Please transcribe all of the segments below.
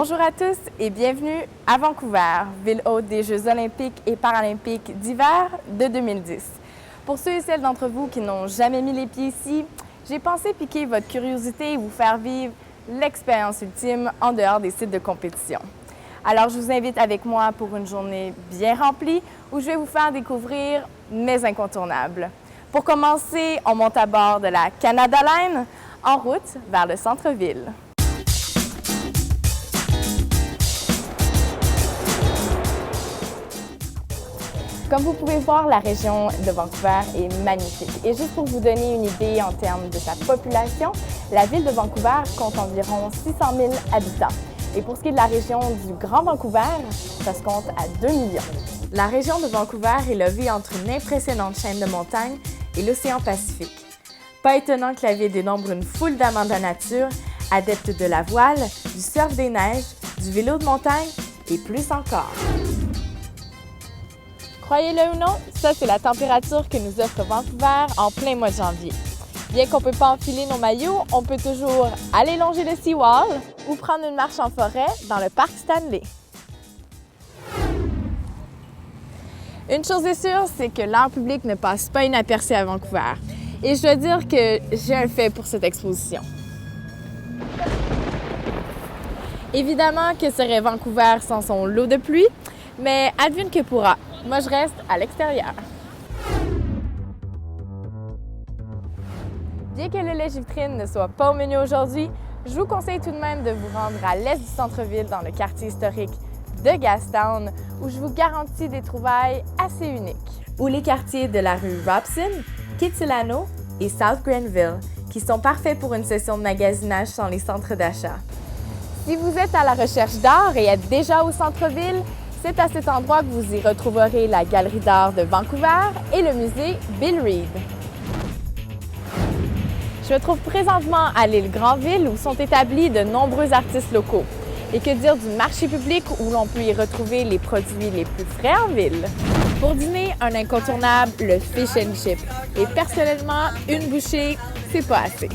Bonjour à tous et bienvenue à Vancouver, ville hôte des Jeux olympiques et paralympiques d'hiver de 2010. Pour ceux et celles d'entre vous qui n'ont jamais mis les pieds ici, j'ai pensé piquer votre curiosité et vous faire vivre l'expérience ultime en dehors des sites de compétition. Alors, je vous invite avec moi pour une journée bien remplie où je vais vous faire découvrir mes incontournables. Pour commencer, on monte à bord de la Canada Line en route vers le centre-ville. Comme vous pouvez voir, la région de Vancouver est magnifique. Et juste pour vous donner une idée en termes de sa population, la ville de Vancouver compte environ 600 000 habitants. Et pour ce qui est de la région du Grand Vancouver, ça se compte à 2 millions. La région de Vancouver est logée entre une impressionnante chaîne de montagnes et l'océan Pacifique. Pas étonnant que la ville dénombre une foule d'amants de la nature, adeptes de la voile, du surf des neiges, du vélo de montagne et plus encore. Croyez-le ou non, ça c'est la température que nous offre Vancouver en plein mois de janvier. Bien qu'on ne peut pas enfiler nos maillots, on peut toujours aller longer le Seawall ou prendre une marche en forêt dans le parc Stanley. Une chose est sûre, c'est que l'art public ne passe pas inaperçu à Vancouver. Et je dois dire que j'ai un fait pour cette exposition. Évidemment que serait Vancouver sans son lot de pluie, mais advienne que pourra. Moi, je reste à l'extérieur. Bien que le lèche-vitrine ne soit pas au menu aujourd'hui, je vous conseille tout de même de vous rendre à l'est du centre-ville dans le quartier historique de Gastown, où je vous garantis des trouvailles assez uniques. Ou les quartiers de la rue Robson, Kitsilano et South Grenville, qui sont parfaits pour une session de magasinage sans les centres d'achat. Si vous êtes à la recherche d'art et êtes déjà au centre-ville, c'est à cet endroit que vous y retrouverez la Galerie d'art de Vancouver et le musée Bill Reid. Je me trouve présentement à l'île Granville où sont établis de nombreux artistes locaux. Et que dire du marché public où l'on peut y retrouver les produits les plus frais en ville. Pour dîner, un incontournable, le fish and chip. Et personnellement, une bouchée, c'est pas assez.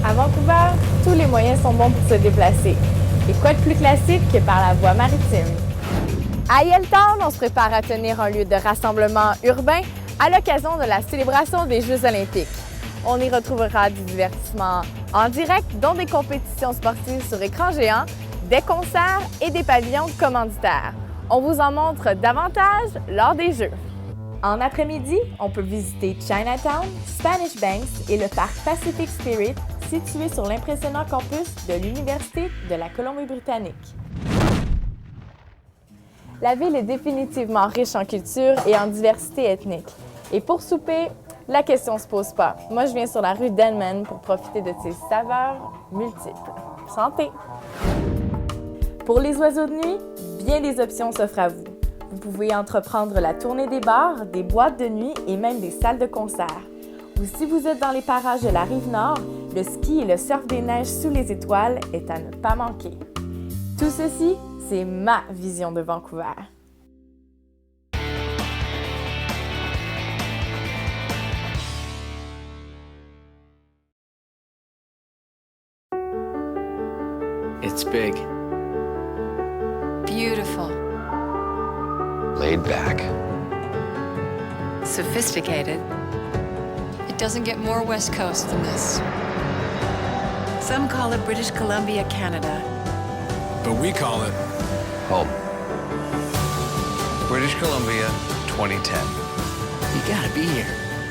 À Vancouver, tous les moyens sont bons pour se déplacer. Et quoi de plus classique que par la voie maritime? À Yaletown, on se prépare à tenir un lieu de rassemblement urbain à l'occasion de la célébration des Jeux olympiques. On y retrouvera du divertissement en direct, dont des compétitions sportives sur écran géant, des concerts et des pavillons commanditaires. On vous en montre davantage lors des Jeux. En après-midi, on peut visiter Chinatown, Spanish Banks et le parc Pacific Spirit, situé sur l'impressionnant campus de l'Université de la Colombie-Britannique. La ville est définitivement riche en culture et en diversité ethnique. Et pour souper, la question ne se pose pas. Moi, je viens sur la rue Denman pour profiter de ses saveurs multiples. Santé! Pour les oiseaux de nuit, bien des options s'offrent à vous. Vous pouvez entreprendre la tournée des bars, des boîtes de nuit et même des salles de concert. Ou si vous êtes dans les parages de la Rive-Nord, le ski et le surf des neiges sous les étoiles est à ne pas manquer. Tout ceci, c'est ma vision de Vancouver. It's big. Beautiful. Laid back. Sophisticated. It doesn't get more West Coast than this. Some call it British Columbia, Canada. But we call it Home. British Columbia, 2010. You gotta be here.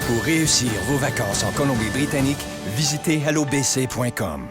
Pour réussir vos vacances en Colombie-Britannique, visitez hellobc.com.